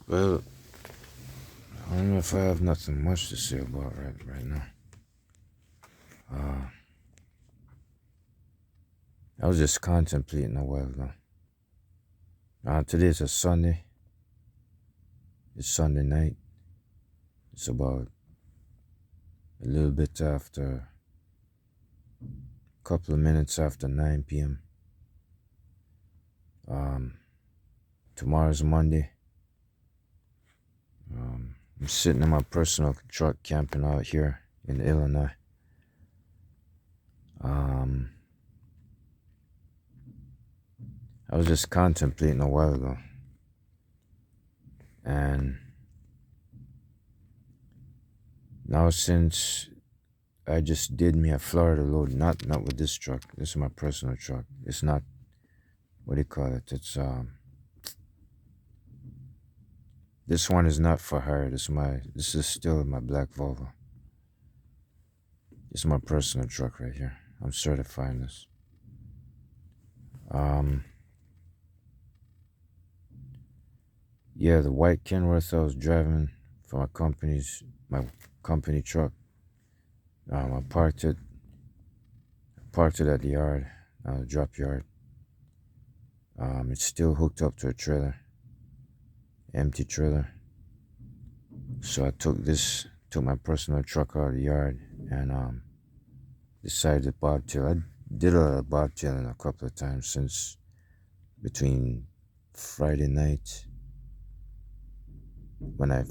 Well, I don't know if I have nothing much to say about right now. I was just contemplating a while ago. Today's a Sunday. It's Sunday night. It's about a little bit after, a couple of minutes after 9 p.m. Tomorrow's Monday. I'm sitting in my personal truck camping out here in Illinois. I was just contemplating a while ago. And now since I just did me a Florida load, not with this truck. This is my personal truck. It's not, what do you call it? It's this one is not for hire. This is still my black Volvo. It's my personal truck right here. I'm certifying this. Yeah, the white Kenworth I was driving for my company truck. I parked it at the yard, the drop yard. It's still hooked up to a trailer, empty trailer. So I took my personal truck out of the yard and decided to bobtail. I did a bobtailing a couple of times since between Friday night when I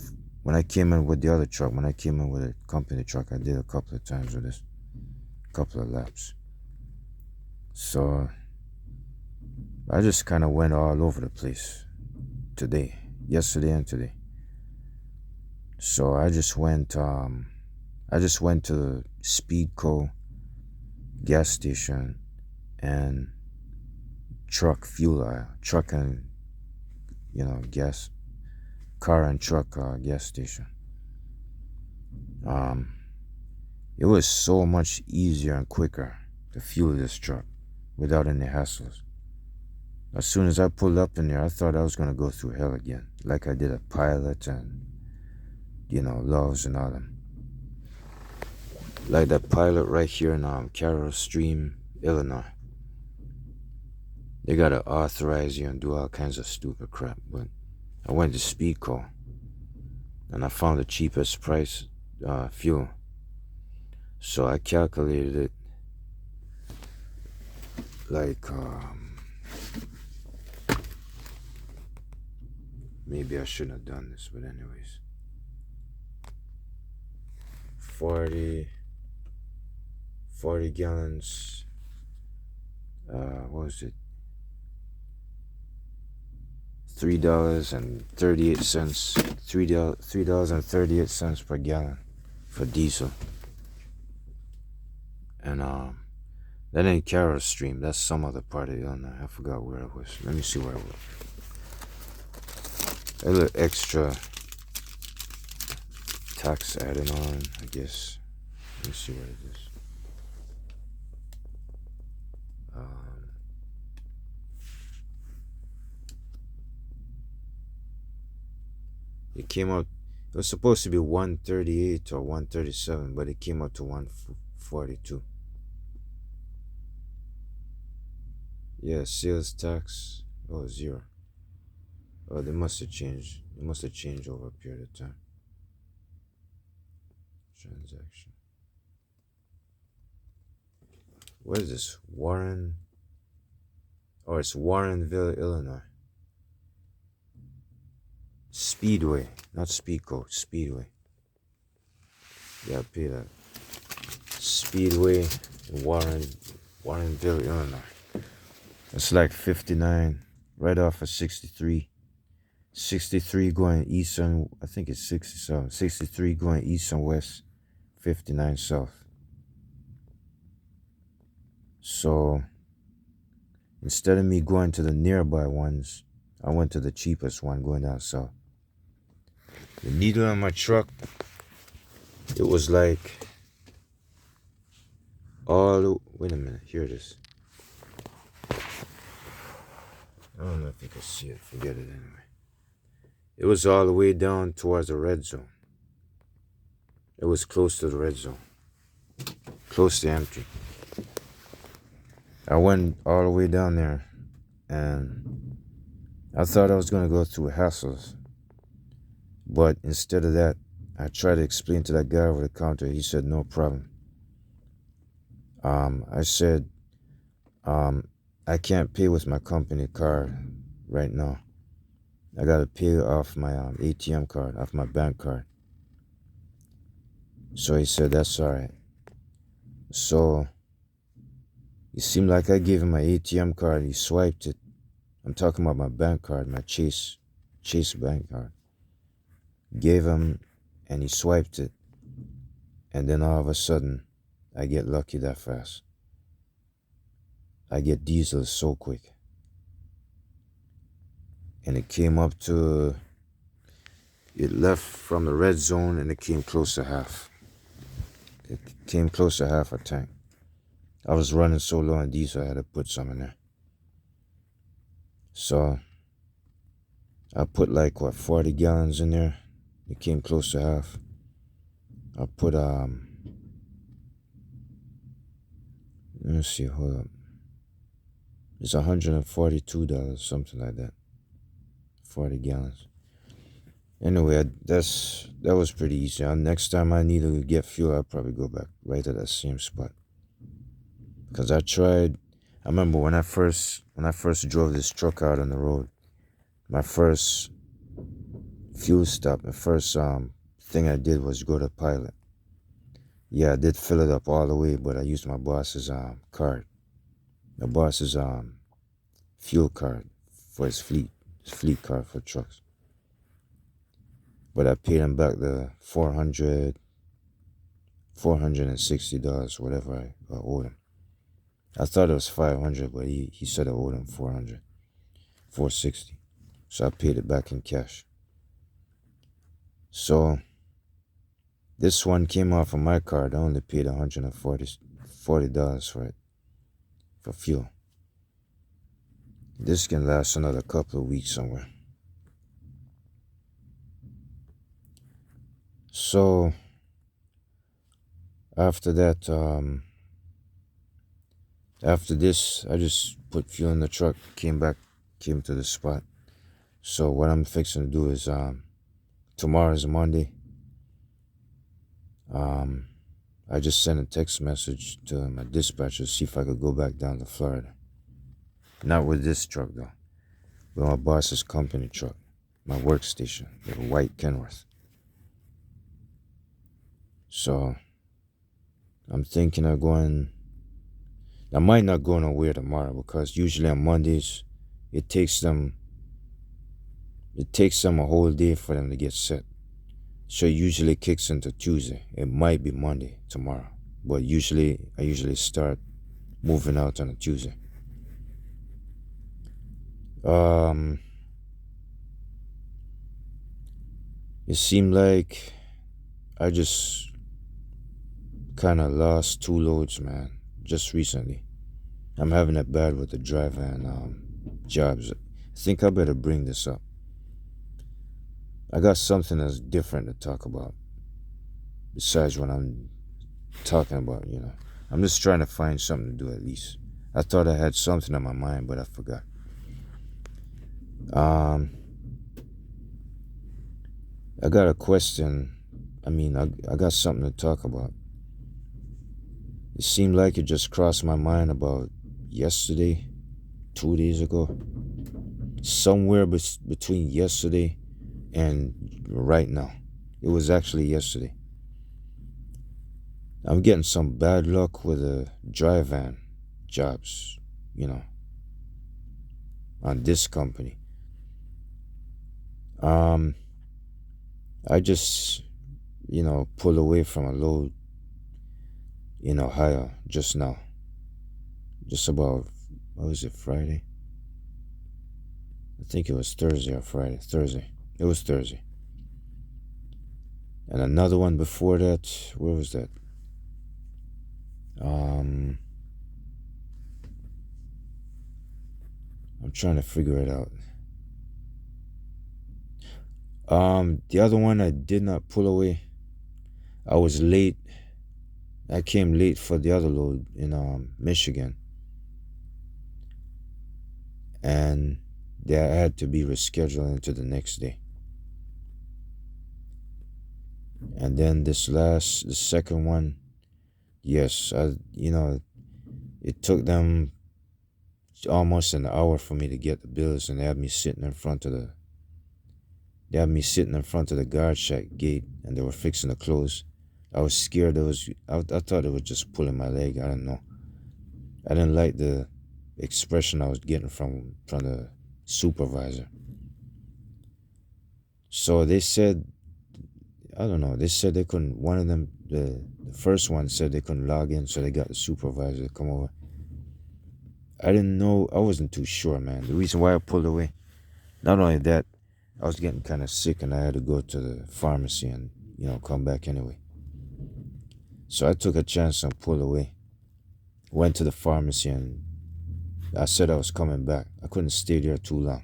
came in with the other truck. When I came in with a company truck, I did a couple of times with this, couple of laps. So I just kind of went all over the place yesterday and today. So I just went to the Speedco gas station and truck and gas, car and truck gas station. It was so much easier and quicker to fuel this truck without any hassles. As soon as I pulled up in there, I thought I was gonna go through hell again, like I did a Pilot and Loves and all them. Like that Pilot right here in Carroll Stream, Illinois. They gotta authorize you and do all kinds of stupid crap. But I went to Speedco and I found the cheapest price fuel. So I calculated it like maybe I shouldn't have done this, but anyways. 40 gallons, what was it? $3.38, $3.38 per gallon for diesel. And that ain't Carroll Stream, that's some other part of Illinois. I forgot where it was. Let me see where it was. A little extra tax added on, I guess. Let me see what it is. It came out, it was supposed to be 138 or 137, but it came out to 142. Yeah, sales tax, zero. Oh, they must have changed. It must have changed over a period of time. Transaction. What is this? Warren? Oh, it's Warrenville, Illinois. Speedway, not Speedco, Speedway. Yeah, pay that. Speedway in Warrenville, Illinois. It's like 59, right off of 63. 63 going east and, I think it's 67. 63 going east and west, 59 south. So, instead of me going to the nearby ones, I went to the cheapest one going down south. The needle on my truck, it was like wait a minute, here it is. I don't know if you can see it, forget it anyway. It was all the way down towards the red zone. It was close to the red zone, close to empty. I went all the way down there, and I thought I was gonna go through hassles, but instead of that, I tried to explain to that guy over the counter. He said no problem. I said, I can't pay with my company card right now. I gotta pay off my ATM card, off my bank card. So he said that's all right. So it seemed like I gave him my ATM card. He swiped it. I'm talking about my bank card, my Chase bank card. Gave him, and he swiped it. And then all of a sudden, I get lucky that fast. I get diesel so quick. And it came up to, it left from the red zone and it came close to half. It came close to half a tank. I was running so low on diesel, I had to put some in there. So I put like 40 gallons in there. It came close to half. I put let me see, hold up. It's $142, something like that. 40 gallons. Anyway, that was pretty easy. Next time I need to get fuel, I'll probably go back right to that same spot. Because I remember when I first drove this truck out on the road, my first fuel stop, the first thing I did was go to Pilot. Yeah, I did fill it up all the way, but I used my boss's card. My boss's fuel card for his fleet card for trucks. But I paid him back the $460, whatever I owed him. I thought it was $500, but he said I owed him $460. So I paid it back in cash. So this one came off of my card. I only paid $140 for it, for fuel. This can last another couple of weeks somewhere. So after that, after this, I just put fuel in the truck, came to the spot. So what I'm fixing to do is, tomorrow is Monday. I just sent a text message to my dispatcher to see if I could go back down to Florida. Not with this truck though, with my boss's company truck, my workstation, the white Kenworth. So I'm thinking of going. I might not go nowhere tomorrow because usually on Mondays it takes them a whole day for them to get set. So it usually kicks into Tuesday. It might be Monday tomorrow, but I usually start moving out on a Tuesday. It seemed like I just kind of lost 2 loads, man, just recently. I'm having it bad with the driver and jobs. I think I better bring this up. I got something that's different to talk about besides what I'm talking about, I'm just trying to find something to do at least. I thought I had something on my mind, but I forgot. I got a question. I got something to talk about. It seemed like it just crossed my mind about yesterday, 2 days ago. Somewhere between yesterday and right now. It was actually yesterday. I'm getting some bad luck with the dry van jobs, on this company. I just, pulled away from a load in Ohio just now. Just about, what was it, Friday? I think it was Thursday or Friday. Thursday. It was Thursday. And another one before that, where was that? I'm trying to figure it out. The other one I did not pull away. I was late. I came late for the other load in Michigan, and that had to be rescheduled into the next day. And then the second one, yes, it took them almost an hour for me to get the bills, and they had me sitting in front of the guard shack gate, and they were fixing to close. I was scared. I thought they were just pulling my leg. I don't know. I didn't like the expression I was getting from the supervisor. So they said, I don't know. They said they couldn't. One of them, the first one said they couldn't log in, so they got the supervisor to come over. I didn't know. I wasn't too sure, man. The reason why I pulled away, not only that, I was getting kind of sick, and I had to go to the pharmacy and come back anyway. So I took a chance and pulled away. Went to the pharmacy, and I said I was coming back. I couldn't stay there too long.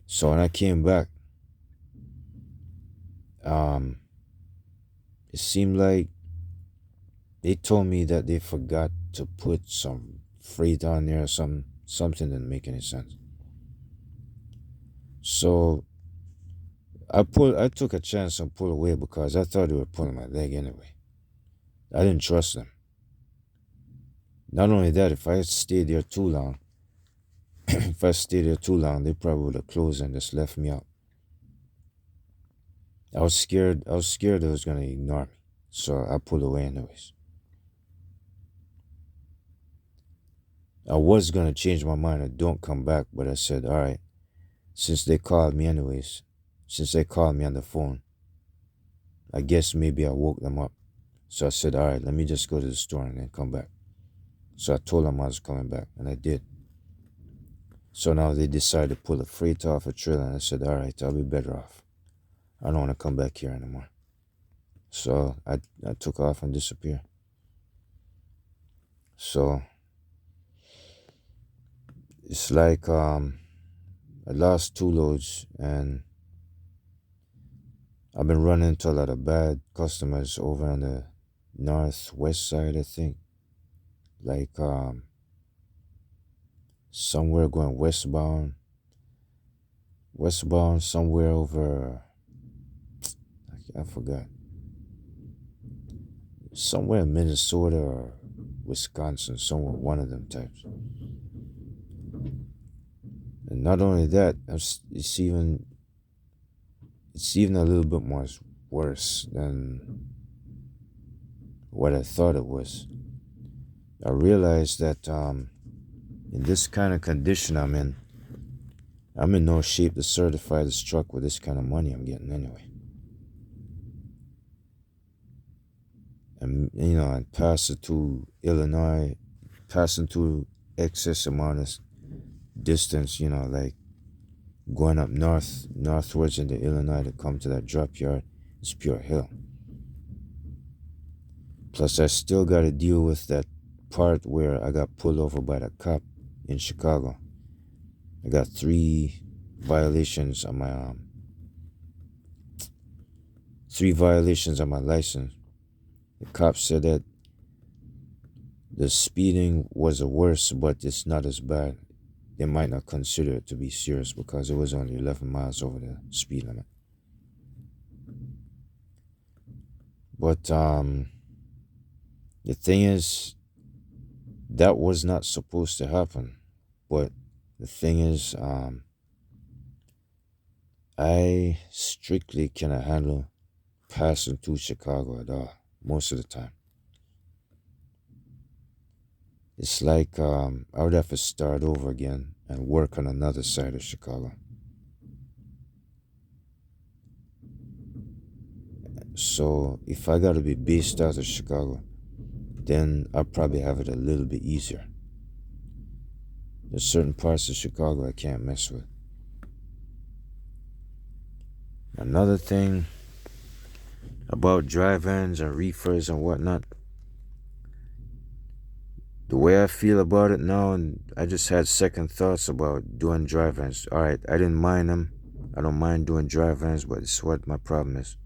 So when I came back, it seemed like they told me that they forgot to put some freight on there or something didn't make any sense. So I took a chance and pulled away because I thought they were pulling my leg anyway. I didn't trust them. Not only that, if I had stayed there too long, they probably would have closed and just left me out. I was scared they was gonna ignore me. So I pulled away anyways. I was gonna change my mind and don't come back, but I said, all right, since they called me anyways, since they called me on the phone, I guess maybe I woke them up. So I said, all right, let me just go to the store and then come back. So I told them I was coming back, and I did. So now they decided to pull the freight off a trailer, and I said, all right, I'll be better off. I don't want to come back here anymore. So I took off and disappeared. So it's like I lost 2 loads, and I've been running into a lot of bad customers over on the northwest side, I think. Like somewhere going westbound somewhere over, I forgot, somewhere in Minnesota or Wisconsin, somewhere, one of them types. And not only that, it's even a little bit more worse than what I thought it was. I realized that in this kind of condition I'm in no shape to certify this truck with this kind of money I'm getting anyway. And and passing through Illinois, passing through excess amount of distance, like going up northwards into Illinois to come to that drop yard, it's pure hell. Plus I still got to deal with that part where I got pulled over by the cop in Chicago. I got 3 violations on my license. The cop said that the speeding was the worst, but it's not as bad. They might not consider it to be serious because it was only 11 miles over the speed limit. But the thing is, that was not supposed to happen. But the thing is, I strictly cannot handle passing through Chicago at all, most of the time. It's like I would have to start over again and work on another side of Chicago. So if I got to be based out of Chicago, then I'll probably have it a little bit easier. There's certain parts of Chicago I can't mess with. Another thing about drive-ins and reefers and whatnot, the way I feel about it now, and I just had second thoughts about doing drive-ins. All right, I didn't mind them I don't mind doing dry vans, but it's what my problem is.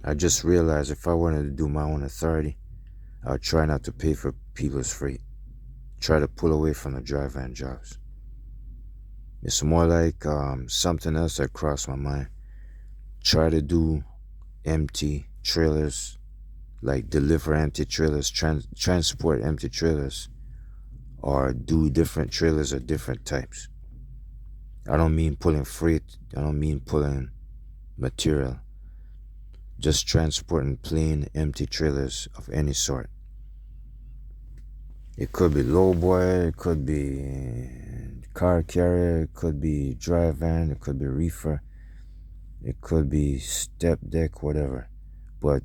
I just realized if I wanted to do my own authority, I would try not to pay for people's freight. Try to pull away from the dry van jobs. It's more like something else that crossed my mind. Try to do empty trailers, like deliver empty trailers, transport empty trailers, or do different trailers of different types. I don't mean pulling freight, I don't mean pulling material. Just transporting plain empty trailers of any sort. It could be lowboy, it could be car carrier, it could be dry van, it could be reefer, it could be step deck, whatever. But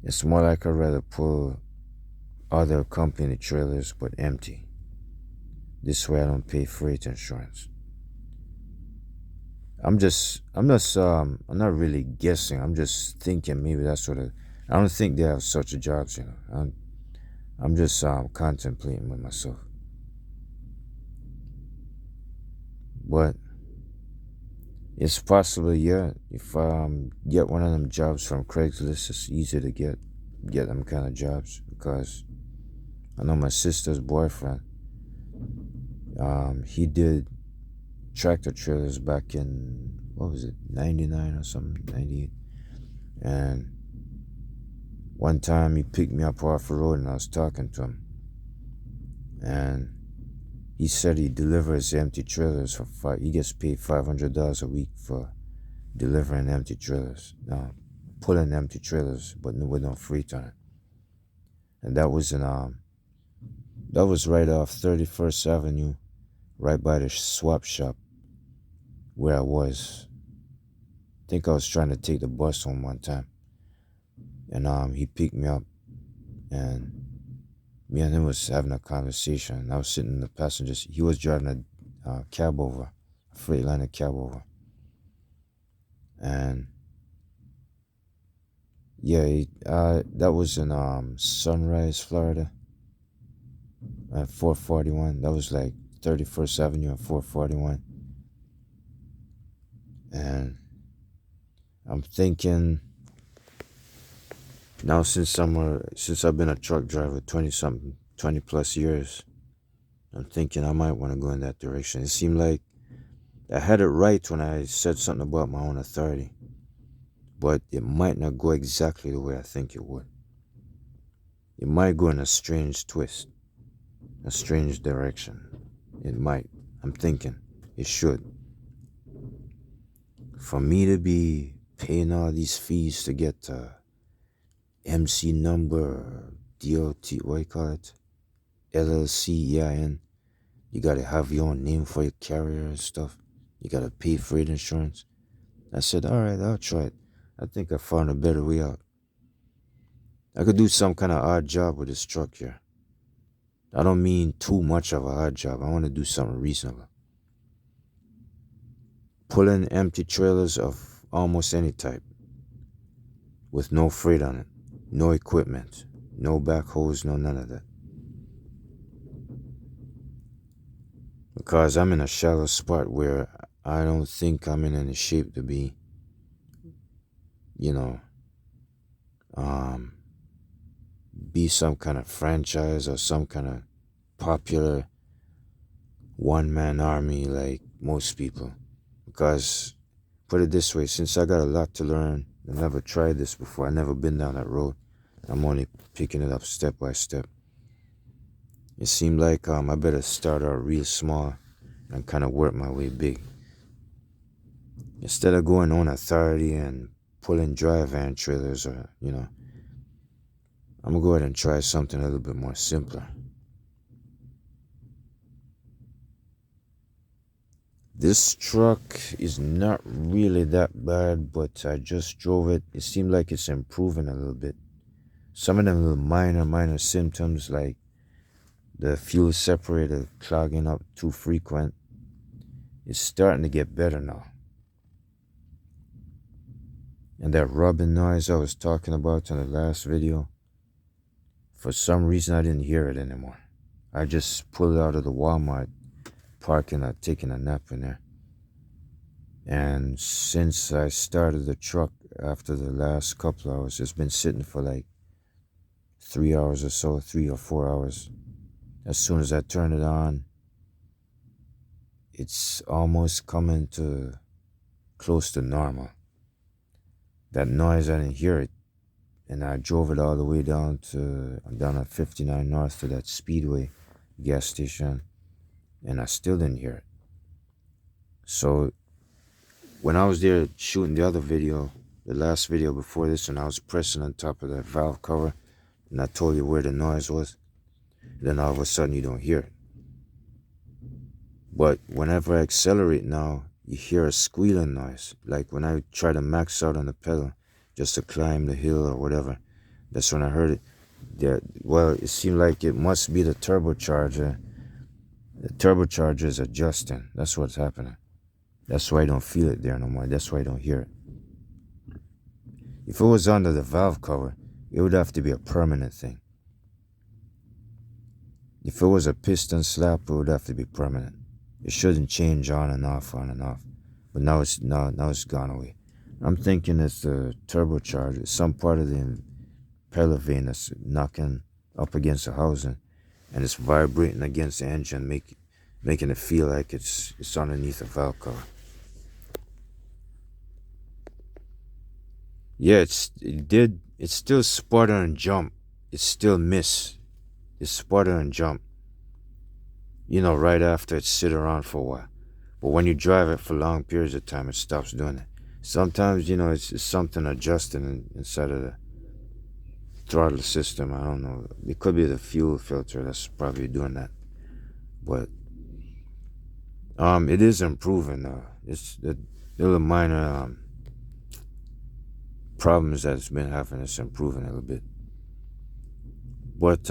it's more like I'd rather pull other company trailers but empty. This way I don't pay freight insurance. I'm not really guessing. I'm just thinking maybe that's what I don't think they have such jobs, I'm just contemplating with myself. But it's possible, yeah. If I get one of them jobs from Craigslist, it's easy to get them kind of jobs because I know my sister's boyfriend. He did tractor trailers back in, what was it, 99 or something, 98. And one time he picked me up off the road and I was talking to him. And he said he delivers empty trailers he gets paid $500 a week for delivering empty trailers. Now, pulling empty trailers, but with no freight on it. And that was that was right off 31st Avenue, right by the swap shop where I was. I think I was trying to take the bus home one time. And he picked me up and me and him was having a conversation. I was sitting in the passenger seat. He was driving a cab over, a Freightliner cab over. And yeah, that was in Sunrise, Florida, at 441. That was like 31st Avenue and 441. And I'm thinking now, since I've been a truck driver 20 plus years, I'm thinking I might want to go in that direction. It seemed like I had it right when I said something about my own authority, but it might not go exactly the way I think it would. It might go in a strange twist, a strange direction. It might. I'm thinking it should. For me to be paying all these fees to get MC number, DOT, what you call it? LLC, EIN. You gotta have your own name for your carrier and stuff. You gotta pay freight insurance. I said, alright, I'll try it. I think I found a better way out. I could do some kind of odd job with this truck here. I don't mean too much of a odd job. I want to do something reasonable. Pulling empty trailers of almost any type with no freight on it, no equipment, no backhoes, no none of that. Because I'm in a shallow spot where I don't think I'm in any shape to be, be some kind of franchise or some kind of popular one-man army like most people. Because, put it this way, since I got a lot to learn, I never tried this before, I never been down that road, I'm only picking it up step by step. It seemed like I better start out real small and kind of work my way big. Instead of going on authority and pulling dry van trailers or, I'm going to go ahead and try something a little bit more simpler. This truck is not really that bad, but I just drove it. It seemed like it's improving a little bit. Some of them little minor symptoms like the fuel separator clogging up too frequent, it's starting to get better now. And that rubbing noise I was talking about in the last video, for some reason I didn't hear it anymore. I just pulled out of the Walmart parking lot, taking a nap in there. And since I started the truck after the last couple hours, it's been sitting for like 3 hours or so, 3 or 4 hours. As soon as I turn it on, it's almost coming to close to normal. That noise, I didn't hear it. And I drove it all the way down at 59 North to that Speedway gas station, and I still didn't hear it. So when I was there shooting the other video, the last video before this, and I was pressing on top of that valve cover, and I told you where the noise was, then all of a sudden you don't hear it. But whenever I accelerate now, you hear a squealing noise. Like when I try to max out on the pedal just to climb the hill or whatever, that's when I heard it. Well, it seemed like it must be the turbocharger. The turbocharger is adjusting. That's what's happening. That's why I don't feel it there no more. That's why I don't hear it. If it was under the valve cover, it would have to be a permanent thing. If it was a piston slap, it would have to be permanent. It shouldn't change on and off, on and off. But now it's gone away. I'm thinking it's the turbocharger, some part of the impeller vane that's knocking up against the housing, and it's vibrating against the engine, making it feel like it's underneath the valve cover. Yeah, it still sputter and jump. It still miss. It sputter and jump. Right after it sit around for a while. But when you drive it for long periods of time, it stops doing it. Sometimes, it's something adjusting inside of the throttle system. I don't know. It could be the fuel filter that's probably doing that. But it is improving. It's the little minor problems that it's been having. It's improving a little bit. But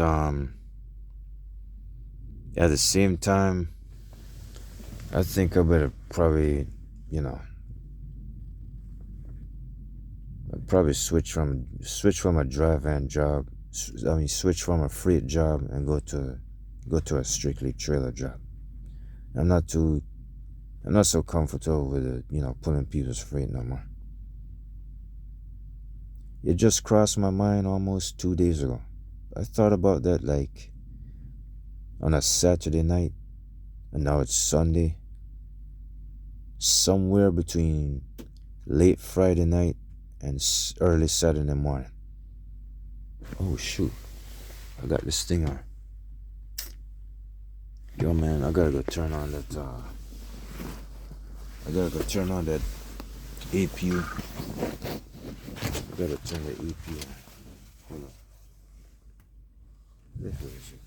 at the same time, I think I better probably, I'd probably switch from a dry van job. Switch from a freight job and go to a strictly trailer job. I'm not so comfortable with it, pulling people's freight no more. It just crossed my mind almost 2 days ago. I thought about that like on a Saturday night, and now it's Sunday. Somewhere between late Friday night and early Saturday morning. Oh shoot, I got this thing on. Yo man, I gotta go turn on that APU. I gotta turn the APU on. Hold on. Where is it?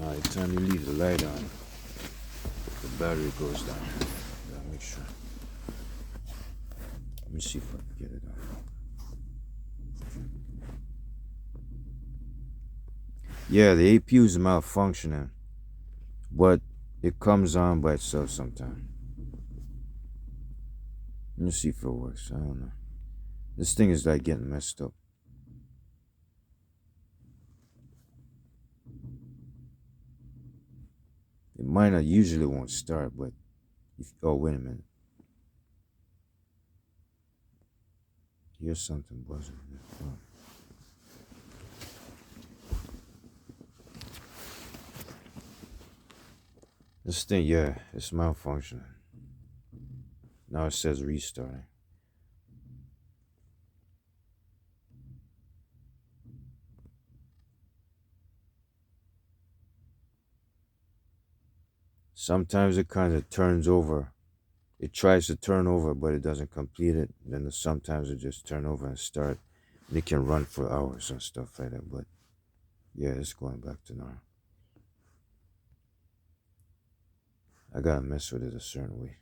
Every time you leave the light on, the battery goes down. Gotta make sure. Let me see if I can get it off. Yeah, the APU is malfunctioning, but it comes on by itself sometimes. Let me see if it works. I don't know. This thing is like getting messed up. It might not usually won't start, but oh wait a minute. Here's something buzzing. Oh. This thing, yeah, it's malfunctioning. Now it says restarting. Sometimes it kind of turns over. It tries to turn over, but it doesn't complete it. Then sometimes it just turn over and start. And it can run for hours and stuff like that. But yeah, it's going back to normal. I gotta mess with it a certain way.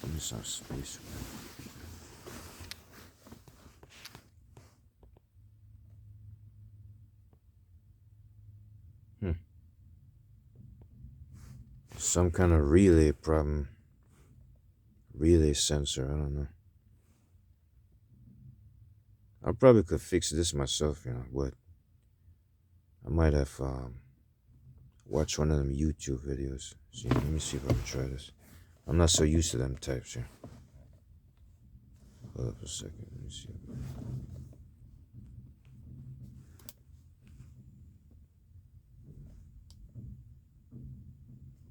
Give me some space. some kind of relay problem. Relay sensor, I don't know. I probably could fix this myself, but I might have watched one of them YouTube videos. See, let me see if I can try this. I'm not so used to them types here. Hold up a second, let me see.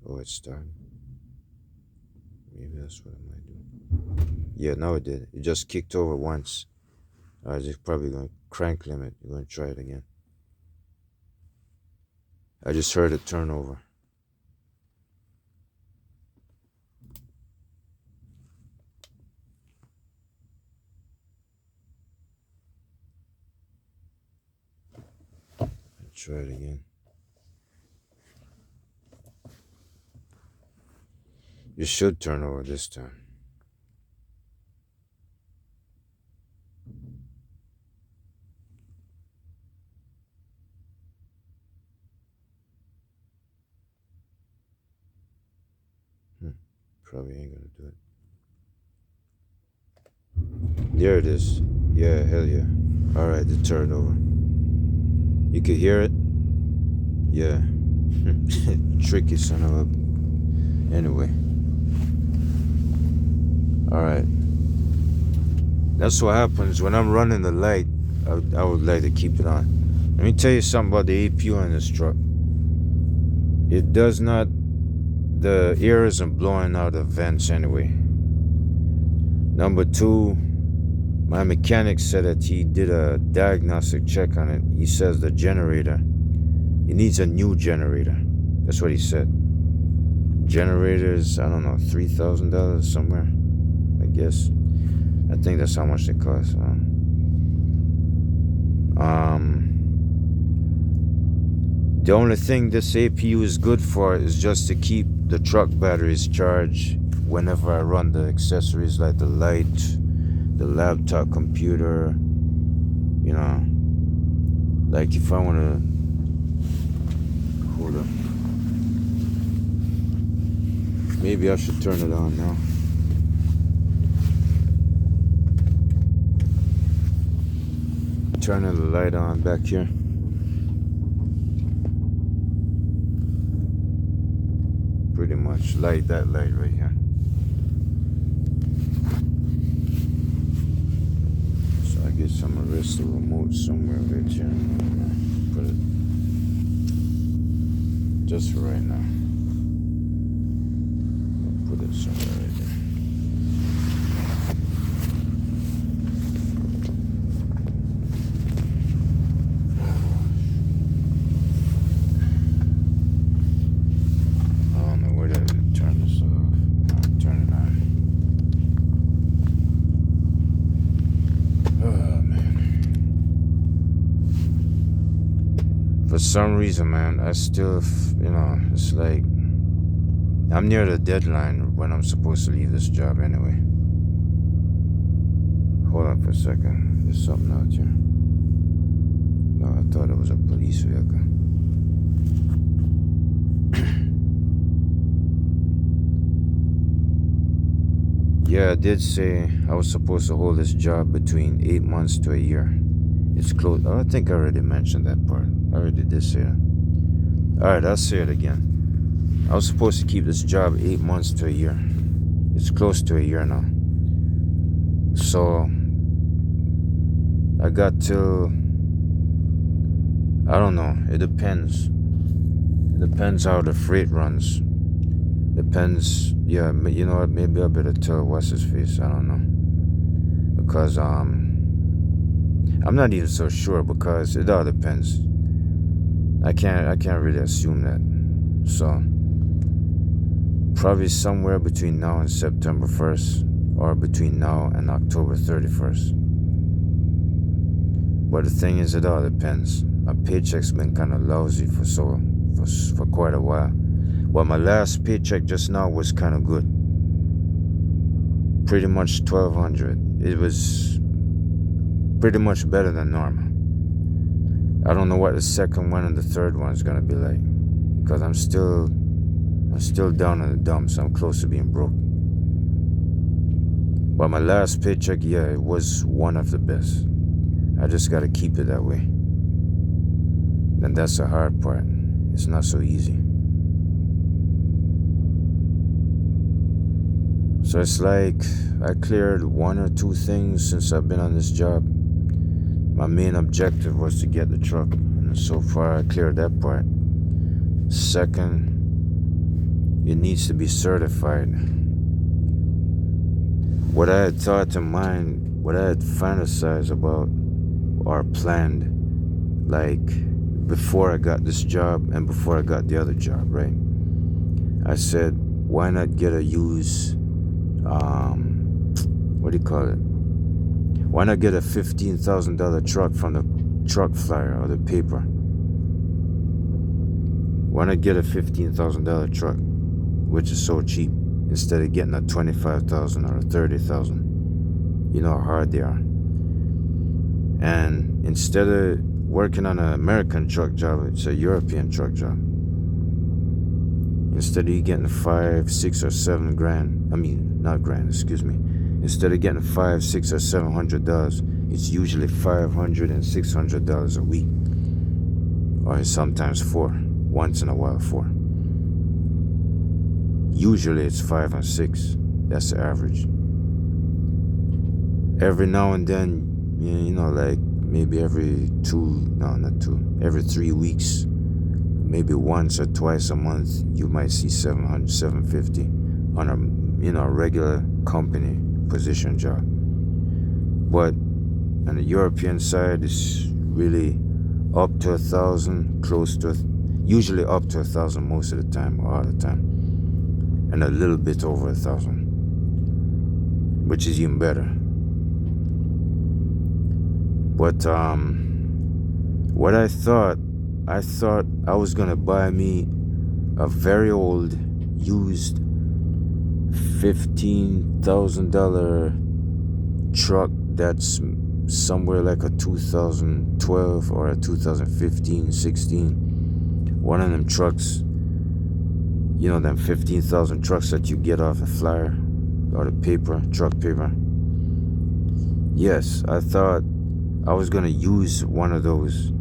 Oh, it's starting. Maybe that's what I might do. Yeah, now it did. It just kicked over once. I was just probably going to crank limit. You're going to try it again. I just heard it turn over. Try it again. You should turn over this time. Probably ain't gonna do it. There it is. Yeah, hell yeah. Alright, it turned over. You could hear it? Yeah. Tricky son of a... Anyway. Alright. That's what happens when I'm running the light. I would like to keep it on. Let me tell you something about the APU in this truck. It does not... The air isn't blowing out the vents anyway. Number two, my mechanic said that he did a diagnostic check on it. He says the generator, it needs a new generator. That's what he said. Generators, I don't know, $3,000 somewhere, I guess. I think that's how much they cost. The only thing this APU is good for is just to keep the truck batteries charged whenever I run the accessories like the light, the laptop computer, like if I want to, hold up, maybe I should turn it on now. Turning the light on back here. Pretty much light that light right here. So I guess I'm gonna rest the remote somewhere right here. Put it just for right now. I'll put it somewhere right there. For some reason, man, I still, it's like I'm near the deadline when I'm supposed to leave this job anyway. Hold on for a second. There's something out here. No, I thought it was a police vehicle. Yeah, I did say I was supposed to hold this job between 8 months to a year. It's close. I think I already mentioned that part. I already did say that. Alright, I'll say it again. I was supposed to keep this job 8 months to a year. It's close to a year now. So I got till, I don't know. It depends. It depends how the freight runs. Depends. Yeah, you know what? Maybe I better tell what's his face. I don't know. Because I'm not even so sure, because it all depends. I can't really assume that. So probably somewhere between now and September 1st, or between now and October 31st. But the thing is, it all depends. My paycheck's been kind of lousy for quite a while. Well, my last paycheck just now was kind of good. Pretty much $1,200. It was pretty much better than normal. I don't know what the second one and the third one is gonna be like, because I'm still I'm still down in the dumps. I'm close to being broke. But my last paycheck, yeah, it was one of the best. I just gotta keep it that way. And that's the hard part. It's not so easy. So it's like I cleared one or two things since I've been on this job. My main objective was to get the truck, and so far I cleared that part. Second, it needs to be certified. What I had thought in mind, what I had fantasized about or planned, like before I got this job and before I got the other job, right? I said, why not get a used, what do you call it? Why not get a $15,000 truck from the truck flyer or the paper? Why not get a $15,000 truck, which is so cheap, instead of getting a $25,000 or a $30,000? You know how hard they are. And instead of working on an American truck job, it's a European truck job. Instead of you getting 5, 6, or 7 grand, not grand, excuse me. Instead of getting $500, $600, or $700, it's usually $500 and $600 a week, or sometimes 4. Once in a while 4. Usually it's 5 and 6. That's the average. Every now and then, like maybe every 3 weeks, maybe once or twice a month, you might see 700, 750 on a regular company position job. But on the European side, it's really up to 1,000, usually up to 1,000 most of the time, or all the time, and a little bit over 1,000, which is even better. But what I thought I was gonna buy me a very old, used $15,000 truck that's somewhere like a 2012 or a 2015, 16. One of them trucks, them 15,000 trucks that you get off the flyer or the paper, truck paper. Yes, I thought I was gonna use one of those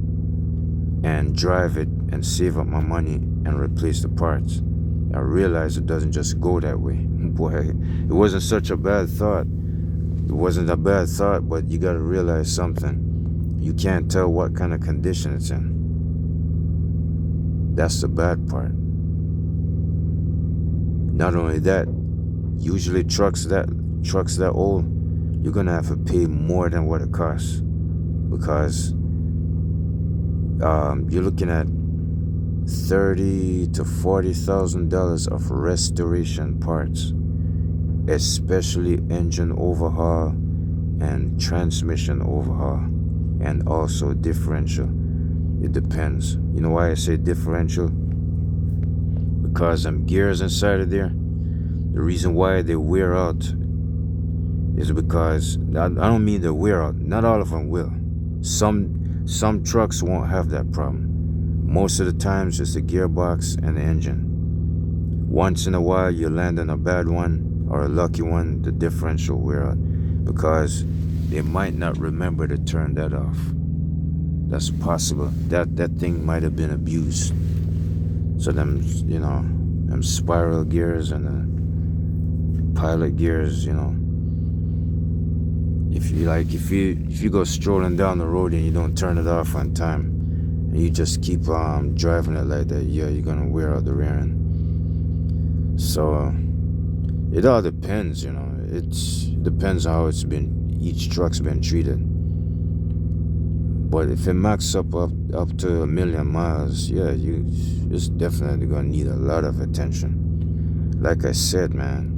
and drive it and save up my money and replace the parts. I realized it doesn't just go that way. Boy, it wasn't such a bad thought. It wasn't a bad thought, but you gotta realize something. You can't tell what kind of condition it's in. That's the bad part. Not only that, usually trucks that old, you're gonna have to pay more than what it costs, because you're looking at $30,000 to $40,000 of restoration parts, especially engine overhaul and transmission overhaul, and also differential. It depends. You know why I say differential? Because them gears inside of there, the reason why they wear out is because, I don't mean they wear out, not all of them will. Some trucks won't have that problem. Most of the times it's the gearbox and the engine. Once in a while you land on a bad one or a lucky one, the differential wear out, because they might not remember to turn that off. That's possible. That thing might have been abused. So them spiral gears and the pilot gears, if you go strolling down the road and you don't turn it off on time, and you just keep driving it like that, you're gonna wear out the rear end. So it all depends, it depends on how each truck's been treated. But if it maxes up to 1 million miles, yeah, it's definitely gonna need a lot of attention. Like I said, man,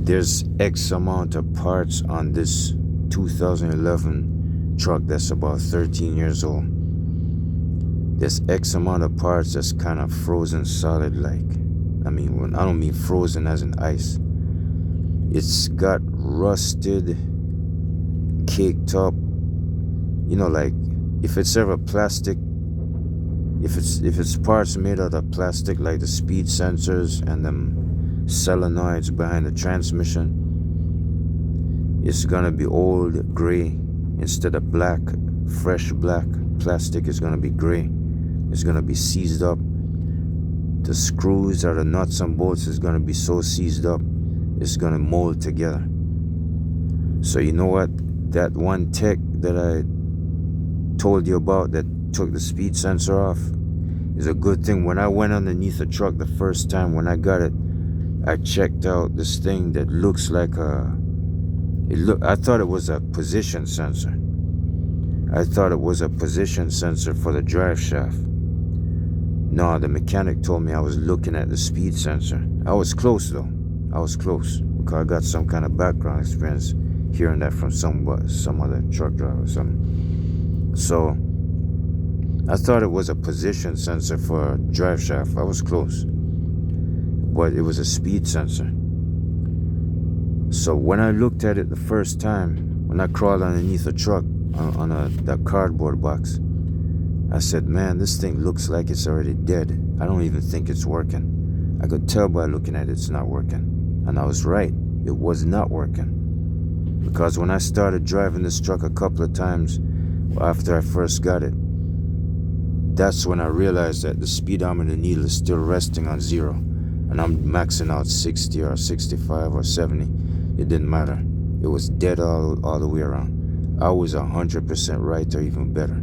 there's X amount of parts on this 2011 truck that's about 13 years old. There's X amount of parts that's kind of frozen solid, like, I don't mean frozen as in ice. It's got rusted, caked up, like if it's ever plastic if it's parts made out of plastic, like the speed sensors and them solenoids behind the transmission, it's gonna be old gray instead of black, fresh black. Plastic is gonna be gray. It's gonna be seized up. The screws or the nuts and bolts is gonna be so seized up, it's gonna mold together. So you know what? That one tech that I told you about that took the speed sensor off is a good thing. When I went underneath the truck the first time when I got it, I checked out this thing that looks like I thought it was a position sensor. I thought it was a position sensor for the drive shaft. No, the mechanic told me I was looking at the speed sensor. I was close though. I was close because I got some kind of background experience hearing that from some other truck driver or something. So I thought it was a position sensor for a drive shaft. I was close. But it was a speed sensor. So when I looked at it the first time, when I crawled underneath the truck on that cardboard box, I said, man, this thing looks like it's already dead. I don't even think it's working. I could tell by looking at it it's not working. And I was right. It was not working. Because when I started driving this truck a couple of times after I first got it, that's when I realized that the speedometer needle is still resting on 0. And I'm maxing out 60 or 65 or 70. It didn't matter. It was dead all the way around. I was 100% right or even better.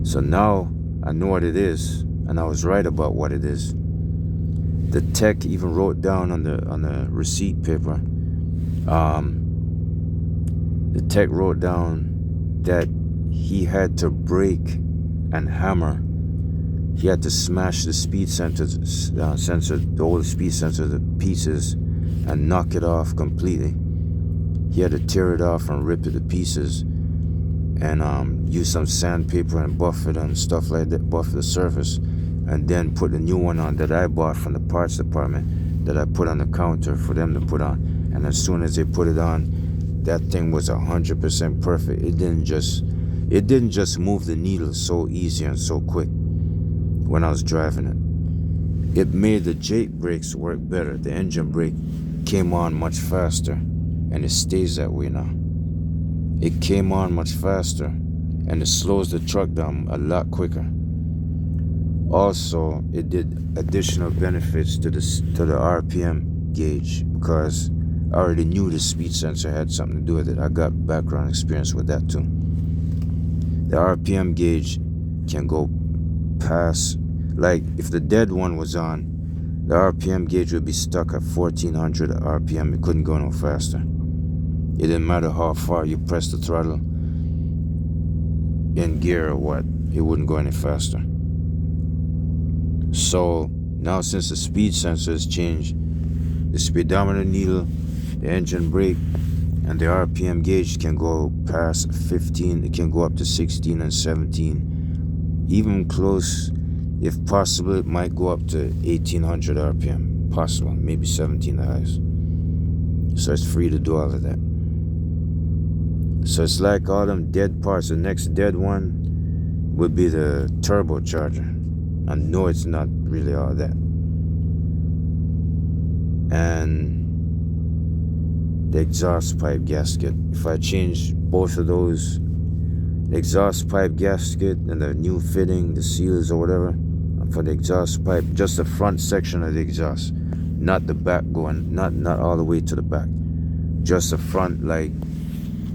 So now I know what it is, and I was right about what it is. The tech even wrote down on the receipt paper. The tech wrote down that he had to break and hammer. He had to smash the speed sensor, the old speed sensor to pieces, and knock it off completely. He had to tear it off and rip it to pieces, and use some sandpaper and buff it and stuff like that, buff the surface, and then put the new one on that I bought from the parts department that I put on the counter for them to put on. And as soon as they put it on, that thing was 100% perfect. It didn't just move the needle so easy and so quick when I was driving it. It made the Jake brakes work better. The engine brake came on much faster, and it stays that way now. It came on much faster, and it slows the truck down a lot quicker. Also, it did additional benefits to the RPM gauge, because I already knew the speed sensor had something to do with it. I got background experience with that too. The RPM gauge can go past, like if the dead one was on, the RPM gauge would be stuck at 1400 RPM. It couldn't go no faster. It didn't matter how far you press the throttle in gear or what, it wouldn't go any faster. So now, since the speed sensor has changed, the speedometer needle, the engine brake, and the RPM gauge can go past 15. It can go up to 16 and 17. Even close, if possible, it might go up to 1800 RPM. Possible, maybe 17 the highest. So it's free to do all of that. So it's like all them dead parts. The next dead one would be the turbocharger. I know it's not really all that. And the exhaust pipe gasket. If I change both of those, the exhaust pipe gasket and the new fitting, the seals or whatever, for the exhaust pipe, just the front section of the exhaust, not the back going, not all the way to the back, just the front, like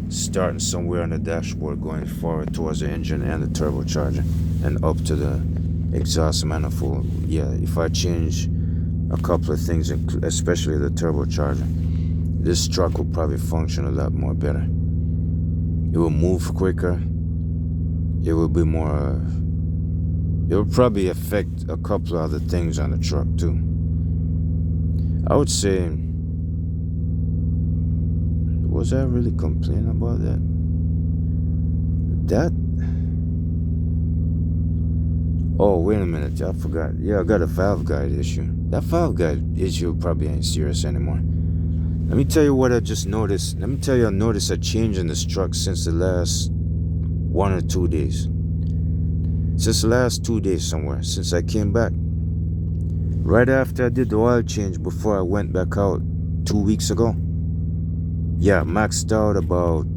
starting somewhere on the dashboard going forward towards the engine and the turbocharger and up to the exhaust manifold. Yeah, if I change a couple of things, especially the turbocharger, this truck will probably function a lot more better. It will move quicker. It will be more, it will probably affect a couple of other things on the truck too. I would say, was I really complaining about that? Oh, wait a minute, I forgot. Yeah, I got a valve guide issue. That valve guide issue probably ain't serious anymore. Let me tell you what I just noticed. Let me tell you I noticed a change in this truck since the last 1 or 2 days. Just the last 2 days somewhere since I came back. Right after I did the oil change before I went back out 2 weeks ago. Yeah, maxed out about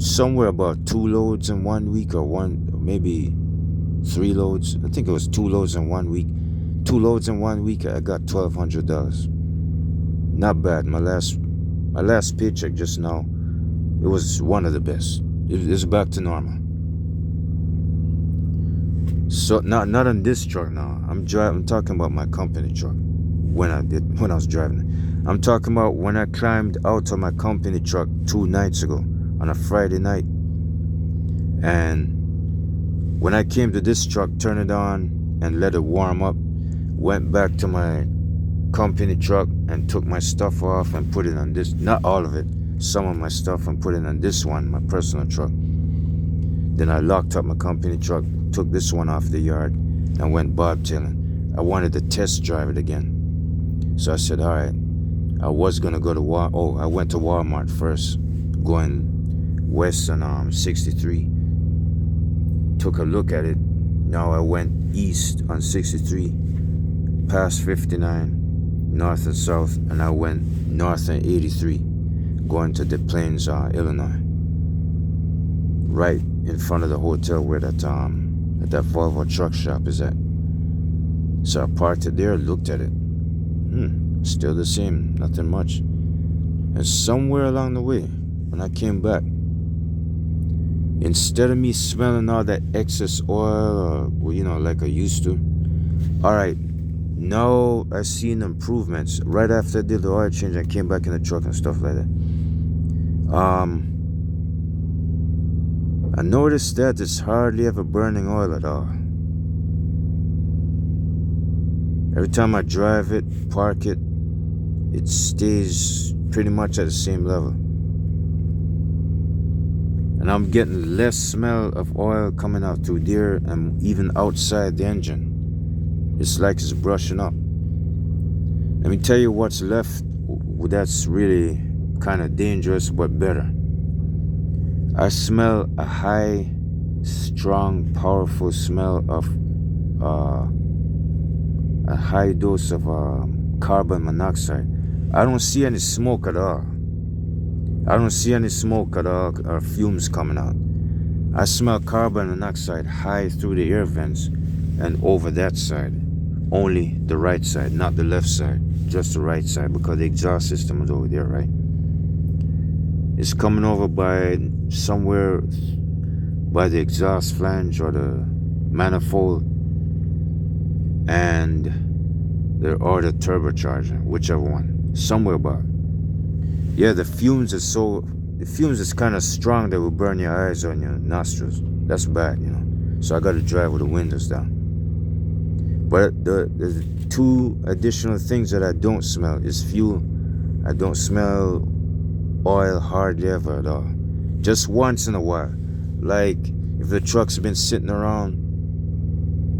somewhere about 2 loads in 1 week, or maybe 3 loads. I think it was 2 loads in 1 week. 2 loads in 1 week, I got $1,200. Not bad. My last paycheck just now, it was one of the best. It's back to normal. So not on this truck now. I'm talking about my company truck. When I was driving it. I'm talking about when I climbed out of my company truck 2 nights ago on a Friday night. And when I came to this truck, turned it on and let it warm up, went back to my company truck and took my stuff off and put it on this, not all of it, some of my stuff, and put it on this one, my personal truck. Then I locked up my company truck, took this one off the yard, and went bobtailing. I wanted to test drive it again. So I said, all right, I was going to go to I went to Walmart first, going west on 63. Took a look at it. Now I went east on 63, past 59, north and south, and I went north on 83, going to Des Plaines, Illinois. Right in front of the hotel where that Volvo truck shop is at. So I parked it there, looked at it. Still the same, nothing much. And somewhere along the way, when I came back, instead of me smelling all that excess oil, or like I used to, all right, now I seen improvements. Right after I did the oil change, I came back in the truck and stuff like that. I noticed that it's hardly ever burning oil at all. Every time I drive it, park it, it stays pretty much at the same level. And I'm getting less smell of oil coming out through there and even outside the engine. It's like it's brushing up. Let me tell you what's left that's really kind of dangerous but better. I smell a high, strong, powerful smell of a high dose of carbon monoxide. I don't see any smoke at all. Or fumes coming out. I smell carbon monoxide high through the air vents and over that side. Only the right side, not the left side. Just the right side, because the exhaust system is over there, right? It's coming over by somewhere by the exhaust flange or the manifold and the turbocharger, whichever one. Somewhere by. Yeah, the fumes is kind of strong that will burn your eyes or your nostrils. That's bad, So I got to drive with the windows down. But the two additional things that I don't smell is fuel. I don't smell oil hardly ever at all. Just once in a while. Like if the truck's been sitting around,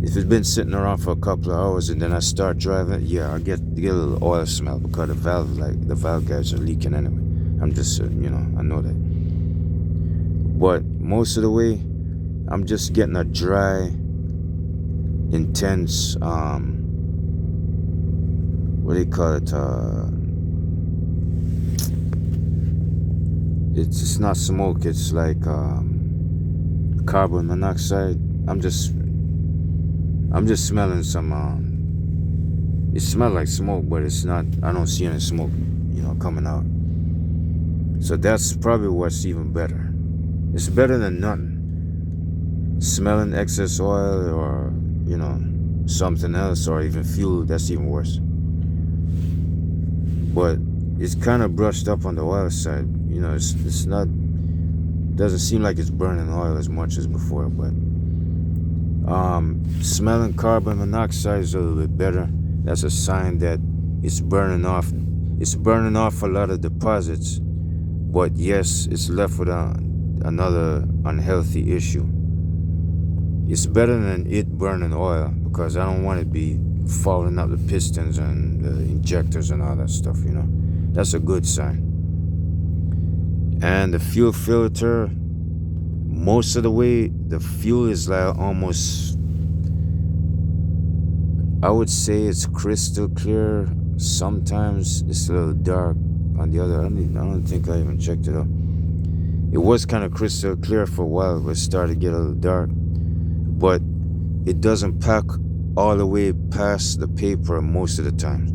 if it's been sitting around for a couple of hours and then I start driving, yeah, I get a little oil smell because the valve guides are leaking anyway. I'm just, I know that. But most of the way, I'm just getting a dry, intense, what do you call it? It's not smoke. It's like carbon monoxide. I'm just smelling some. It smells like smoke, but it's not. I don't see any smoke, coming out. So that's probably what's even better. It's better than nothing. Smelling excess oil or something else or even fuel. That's even worse. But it's kind of brushed up on the oil side. It's not. Doesn't seem like it's burning oil as much as before, but. Smelling carbon monoxide is a little bit better. That's a sign that it's burning off. It's burning off a lot of deposits, but yes, it's left with another unhealthy issue. It's better than it burning oil because I don't want it to be falling out the pistons and the injectors and all that stuff. That's a good sign. And the fuel filter, most of the way the fuel is like almost, I would say it's crystal clear. Sometimes it's a little dark on the other. I don't think I even checked it out. It was kind of crystal clear for a while, but it started to get a little dark. But it doesn't pack all the way past the paper most of the time.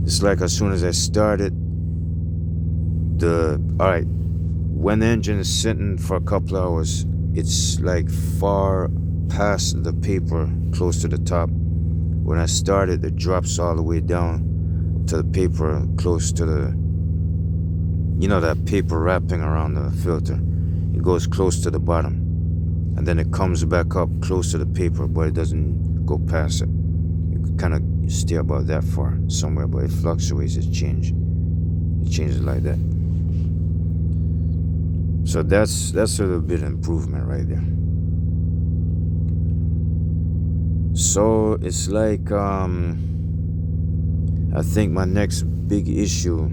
It's like as soon as I started, alright, when the engine is sitting for a couple hours, it's like far past the paper, close to the top. When I started, it drops all the way down to the paper, close to the, that paper wrapping around the filter. It goes close to the bottom, and then it comes back up close to the paper, but it doesn't go past it. It kind of stay about that far somewhere, but it fluctuates. It changes like that. So that's a little bit of improvement right there. So it's like I think my next big issue,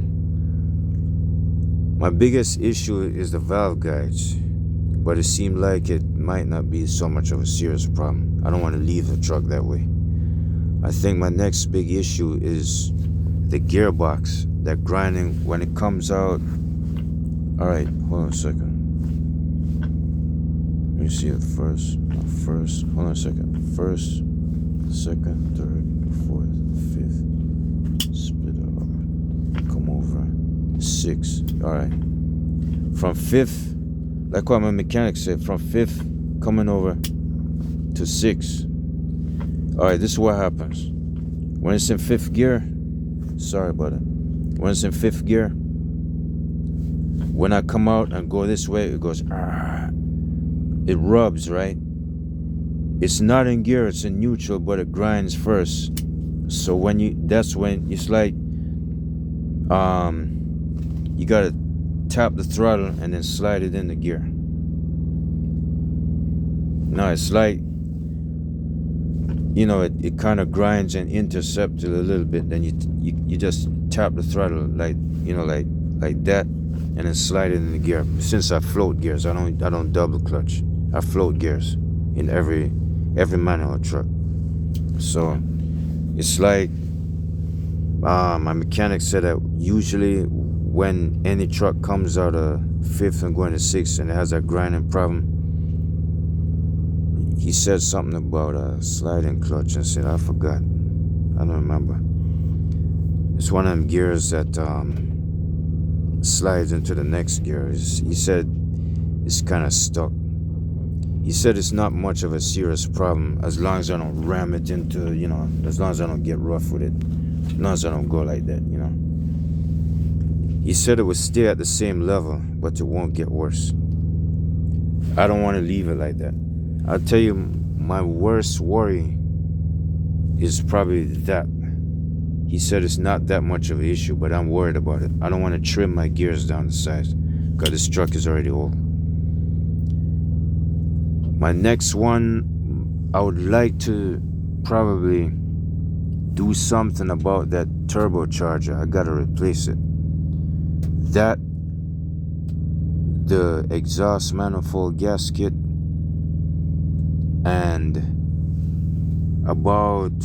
my biggest issue is the valve guides, but it seemed like it might not be so much of a serious problem. I don't want to leave the truck that way. I think my next big issue is the gearbox, that grinding when it comes out. Alright, hold on a second. Let me see it first. Hold on a second. First, second, third, fourth, fifth. Split it up. Come over. 6. Alright. From 5th, like what my mechanic said, from 5th coming over to 6. Alright, this is what happens. When it's in 5th gear, sorry about it. When it's in 5th gear, when I come out and go this way, it goes, it rubs, right? It's not in gear, it's in neutral, but it grinds first. So that's when it's like, you gotta tap the throttle and then slide it into gear. No, it's like, it kind of grinds and intercepts it a little bit. Then you just tap the throttle like that, and then slide it in the gear. Since I float gears, I don't double clutch. I float gears in every manual truck. So it's like my mechanic said that usually when any truck comes out of 5th and going to 6th and it has that grinding problem, he said something about a sliding clutch. I said, I forgot. I don't remember. It's one of them gears that slides into the next gear. He said it's kind of stuck. He said it's not much of a serious problem as long as I don't ram it into, as long as I don't get rough with it. As long as I don't go like that, He said it would stay at the same level, but it won't get worse. I don't want to leave it like that. I'll tell you, my worst worry is probably that. He said it's not that much of an issue, but I'm worried about it. I don't want to trim my gears down to size because this truck is already old. My next one, I would like to probably do something about that turbocharger. I gotta replace it. The exhaust manifold gasket, and about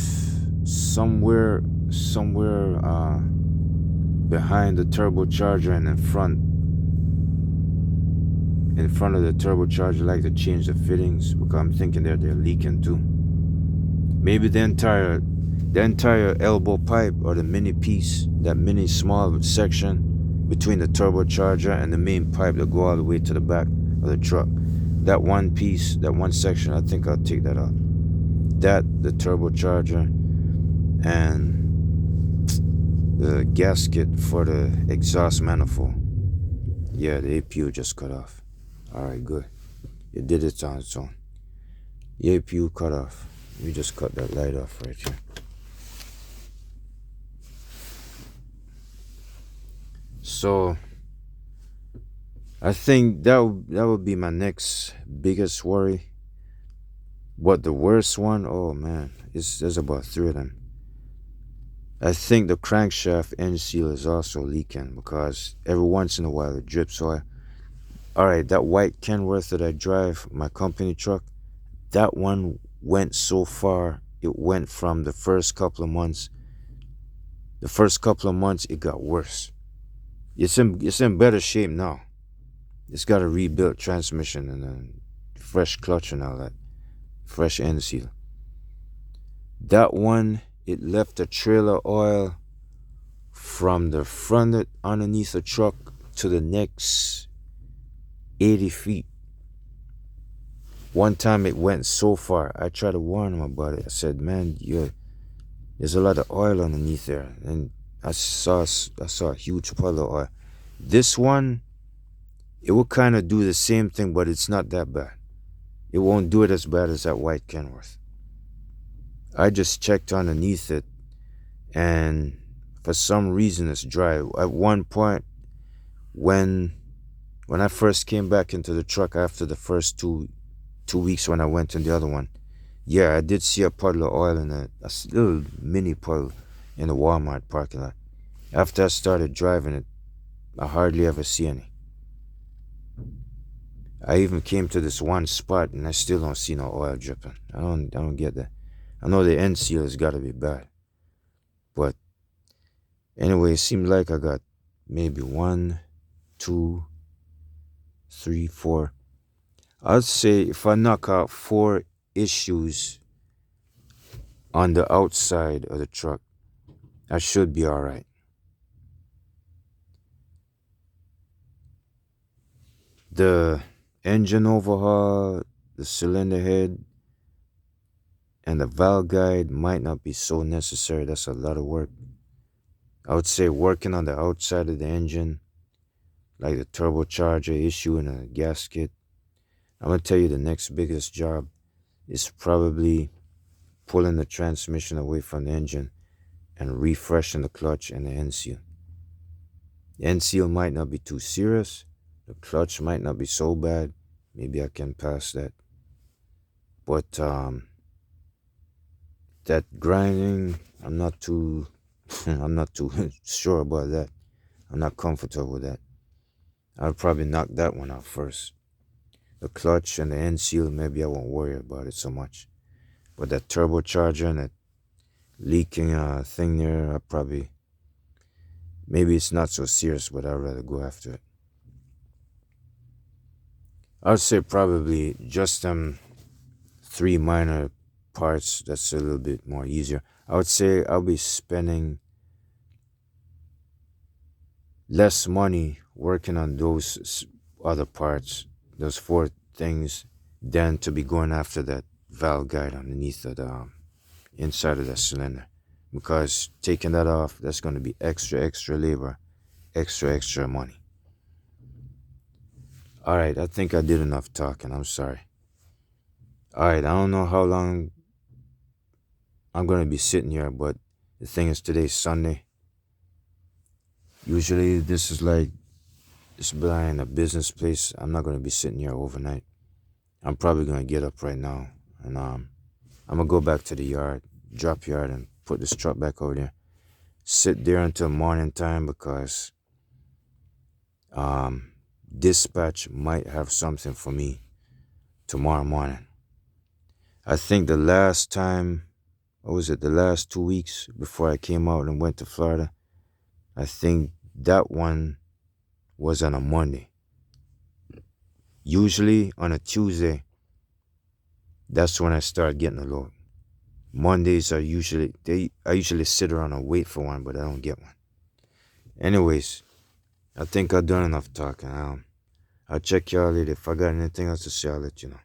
somewhere behind the turbocharger and in front of the turbocharger, I like to change the fittings because I'm thinking they're leaking too. Maybe the entire elbow pipe or the mini piece, that mini small section between the turbocharger and the main pipe that go all the way to the back of the truck. That one piece, that one section, I think I'll take that out. The turbocharger, and the gasket for the exhaust manifold. Yeah, the APU just cut off. Alright, good. It did it on its own. The APU cut off. We just cut that light off right here. So I think that would be my next biggest worry. But the worst one, oh man, there's about 3 of them. I think the crankshaft end seal is also leaking because every once in a while it drips oil. All right, that white Kenworth that I drive, my company truck, that one went so far. It went from the first couple of months. The first couple of months, it got worse. It's in better shape now. It's got a rebuilt transmission and a fresh clutch and all that, fresh end seal. That one, it left a trail of oil from the front underneath the truck to the next 80 feet. One time it went so far, I tried to warn him about it. I said, man, there's a lot of oil underneath there. And I saw a huge puddle of oil. This one, it will kind of do the same thing, but it's not that bad. It won't do it as bad as that white Kenworth. I just checked underneath it, and for some reason it's dry. At one point, when I first came back into the truck after the first two weeks when I went in the other one, yeah, I did see a puddle of oil in a little mini puddle in the Walmart parking lot. After I started driving it, I hardly ever see any. I even came to this one spot and I still don't see no oil dripping. I don't get that. I know the end seal has got to be bad. But anyway, it seemed like I got maybe 1, 2, 3, 4. I'd say if I knock out 4 issues on the outside of the truck, I should be all right. The engine overhaul, the cylinder head, and the valve guide might not be so necessary. That's a lot of work. I would say working on the outside of the engine, like the turbocharger issue and a gasket. I'm going to tell you the next biggest job is probably pulling the transmission away from the engine and refreshing the clutch and the end seal. The end seal might not be too serious. The clutch might not be so bad. Maybe I can pass that. But that grinding, I'm not too sure about that. I'm not comfortable with that. I'll probably knock that one out first. The clutch and the end seal, maybe I won't worry about it so much. But that turbocharger and that leaking thing there, maybe it's not so serious, but I'd rather go after it. I'd say probably just 3 minor parts that's a little bit more easier. I would say I'll be spending less money working on those other parts, those 4 things, than to be going after that valve guide underneath of the inside of the cylinder. Because taking that off, that's going to be extra labor, extra money. All right, I think I did enough talking. I'm sorry. All right, I don't know how long I'm going to be sitting here, but the thing is, today's Sunday. Usually this is in a business place. I'm not going to be sitting here overnight. I'm probably going to get up right now, and I'm going to go back to the yard, drop yard, and put this truck back over there. Sit there until morning time, because dispatch might have something for me tomorrow morning. I think the last time, the last 2 weeks before I came out and went to Florida, I think that one was on a Monday. Usually on a Tuesday, that's when I start getting a load. Mondays I usually sit around and wait for one, but I don't get one. Anyways, I think I've done enough talking. I'll check y'all later. If I got anything else to say, I'll let you know.